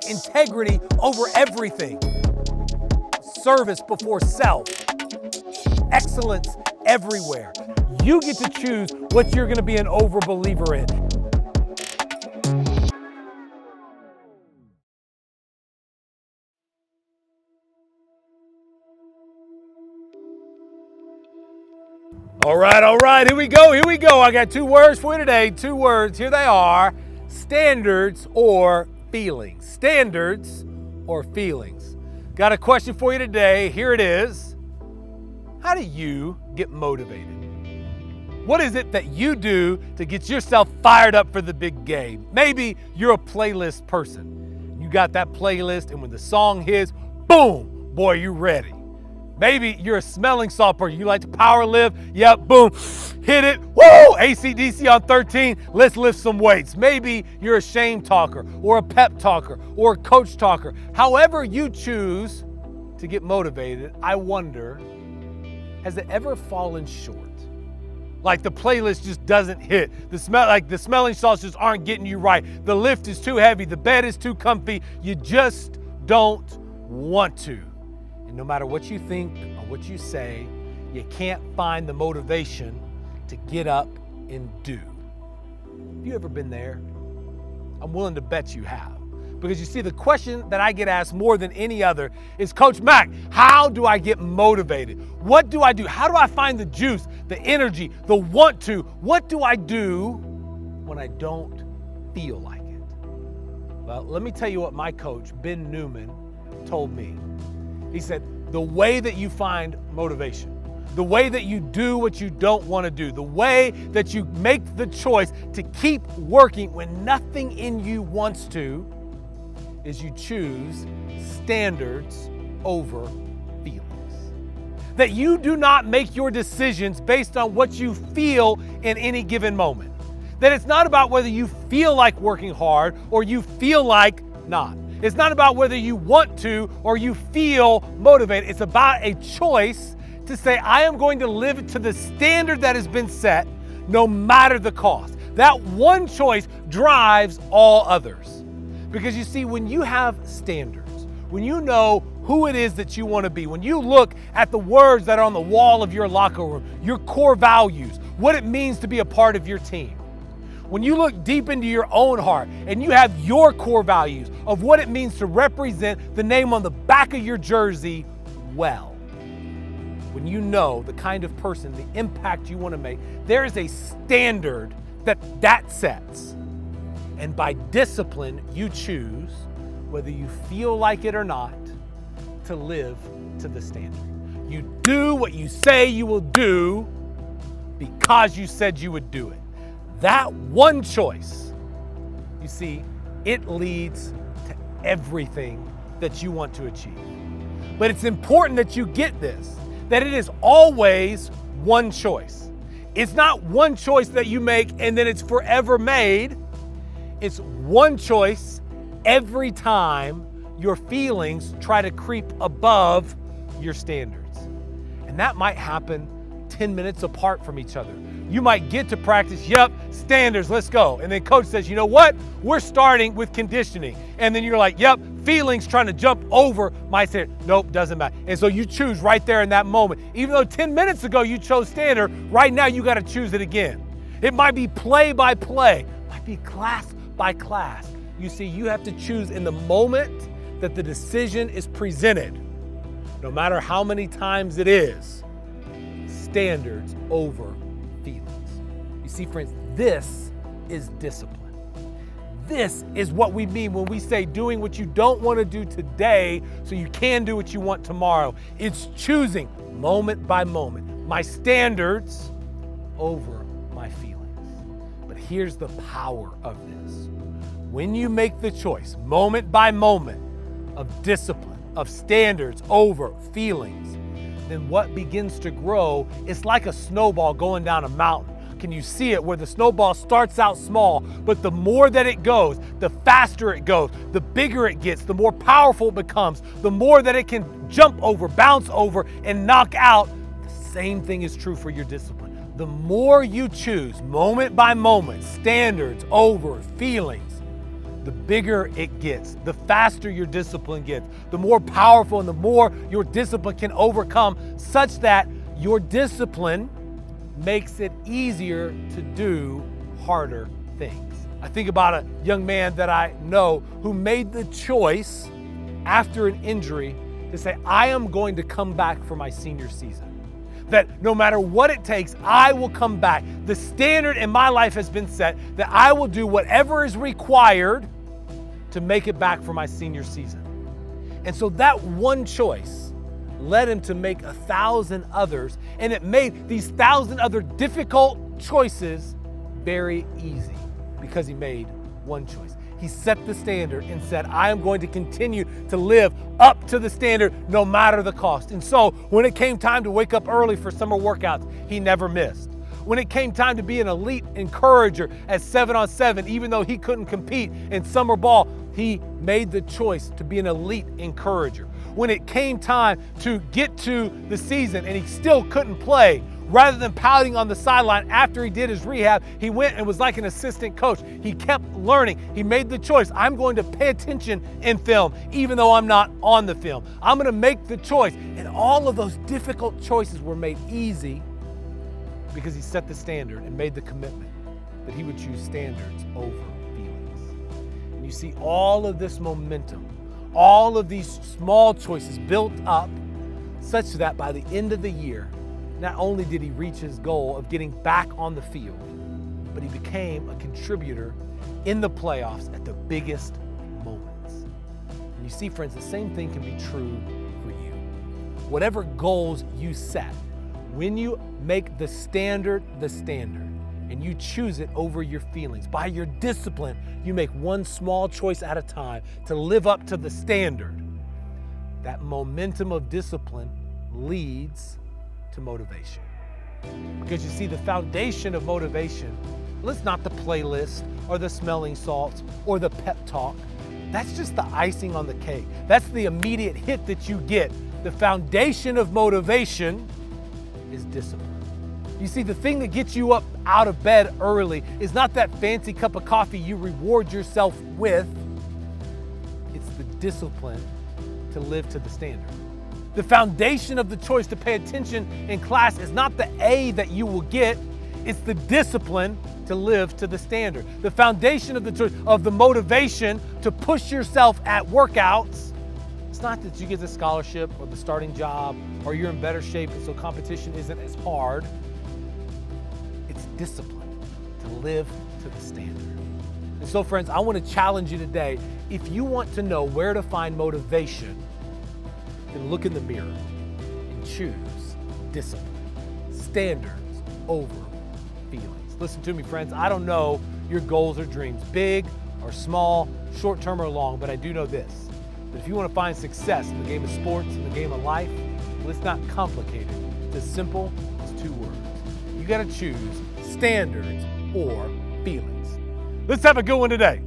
integrity over everything. Service before self. Excellence everywhere. You get to choose what you're going to be an overbeliever in. All right, here we go. I got 2 words for you today, 2 words, here they are. Standards or feelings. Standards or feelings. Got a question for you today, here it is. How do you get motivated? What is it that you do to get yourself fired up for the big game? Maybe you're a playlist person. You got that playlist and when the song hits, boom, boy, you're ready. Maybe you're a smelling salt person. You like to power lift. Yep, boom, hit it. Woo! AC/DC on 13. Let's lift some weights. Maybe you're a shame talker or a pep talker or a coach talker. However you choose to get motivated, I wonder, has it ever fallen short? Like the playlist just doesn't hit. The smelling salts just aren't getting you right. The lift is too heavy. The bed is too comfy. You just don't want to. No matter what you think or what you say, you can't find the motivation to get up and do. Have you ever been there? I'm willing to bet you have. Because you see, the question that I get asked more than any other is, Coach Mac, how do I get motivated? What do I do? How do I find the juice, the energy, the want to? What do I do when I don't feel like it? Well, let me tell you what my coach, Ben Newman, told me. He said, the way that you find motivation, the way that you do what you don't want to do, the way that you make the choice to keep working when nothing in you wants to, is you choose standards over feelings. That you do not make your decisions based on what you feel in any given moment. That it's not about whether you feel like working hard or you feel like not. It's not about whether you want to or you feel motivated. It's about a choice to say, I am going to live to the standard that has been set, no matter the cost. That one choice drives all others. Because you see, when you have standards, when you know who it is that you want to be, when you look at the words that are on the wall of your locker room, your core values, what it means to be a part of your team, when you look deep into your own heart and you have your core values of what it means to represent the name on the back of your jersey well, when you know the kind of person, the impact you want to make, there is a standard that sets. And by discipline, you choose, whether you feel like it or not, to live to the standard. You do what you say you will do because you said you would do it. That one choice, you see, it leads to everything that you want to achieve. But it's important that you get this, that it is always one choice. It's not one choice that you make and then it's forever made. It's one choice every time your feelings try to creep above your standards. And that might happen 10 minutes apart from each other. You might get to practice, yep, standards, let's go. And then coach says, you know what? We're starting with conditioning. And then you're like, yep, feelings trying to jump over my standard. Nope, doesn't matter. And so you choose right there in that moment. Even though 10 minutes ago you chose standard, right now you got to choose it again. It might be play by play, it might be class by class. You see, you have to choose in the moment that the decision is presented, no matter how many times it is, standards over feelings. You see, friends, this is discipline. This is what we mean when we say doing what you don't want to do today so you can do what you want tomorrow. It's choosing moment by moment my standards over my feelings. But here's the power of this. When you make the choice, moment by moment, of discipline, of standards over feelings, then what begins to grow is like a snowball going down a mountain. Can you see it where the snowball starts out small, but the more that it goes, the faster it goes, the bigger it gets, the more powerful it becomes, the more that it can jump over, bounce over, and knock out. The same thing is true for your discipline. The more you choose, moment by moment, standards over feelings, the bigger it gets, the faster your discipline gets, the more powerful and the more your discipline can overcome, such that your discipline makes it easier to do harder things. I think about a young man that I know who made the choice after an injury to say, I am going to come back for my senior season. That no matter what it takes, I will come back. The standard in my life has been set that I will do whatever is required to make it back for my senior season. And so that one choice led him to make 1,000 others, and it made these 1,000 other difficult choices very easy because he made one choice. He set the standard and said, I am going to continue to live up to the standard no matter the cost. And so when it came time to wake up early for summer workouts, he never missed. When it came time to be an elite encourager at 7-on-7, even though he couldn't compete in summer ball, he made the choice to be an elite encourager. When it came time to get to the season and he still couldn't play, rather than pouting on the sideline after he did his rehab, he went and was like an assistant coach. He kept learning. He made the choice. I'm going to pay attention in film, even though I'm not on the film. I'm going to make the choice. And all of those difficult choices were made easy because he set the standard and made the commitment that he would choose standards over feelings. And you see all of this momentum, all of these small choices built up such that by the end of the year, not only did he reach his goal of getting back on the field, but he became a contributor in the playoffs at the biggest moments. And you see, friends, the same thing can be true for you. Whatever goals you set, when you make the standard, and you choose it over your feelings, by your discipline, you make one small choice at a time to live up to the standard. That momentum of discipline leads to motivation. Because you see, the foundation of motivation, well, it's not the playlist or the smelling salts or the pep talk. That's just the icing on the cake. That's the immediate hit that you get. The foundation of motivation is discipline. You see, the thing that gets you up out of bed early is not that fancy cup of coffee you reward yourself with. It's the discipline to live to the standard. The foundation of the choice to pay attention in class is not the A that you will get, it's the discipline to live to the standard. The foundation of the choice, of the motivation to push yourself at workouts, it's not that you get the scholarship or the starting job or you're in better shape and so competition isn't as hard. It's discipline to live to the standard. And so, friends, I want to challenge you today. If you want to know where to find motivation, then look in the mirror and choose discipline, standards over feelings. Listen to me, friends. I don't know your goals or dreams, big or small, short-term or long, but I do know this, that if you want to find success in the game of sports, in the game of life, well, it's not complicated. It's as simple as 2 words. You got to choose standards or feelings. Let's have a good one today.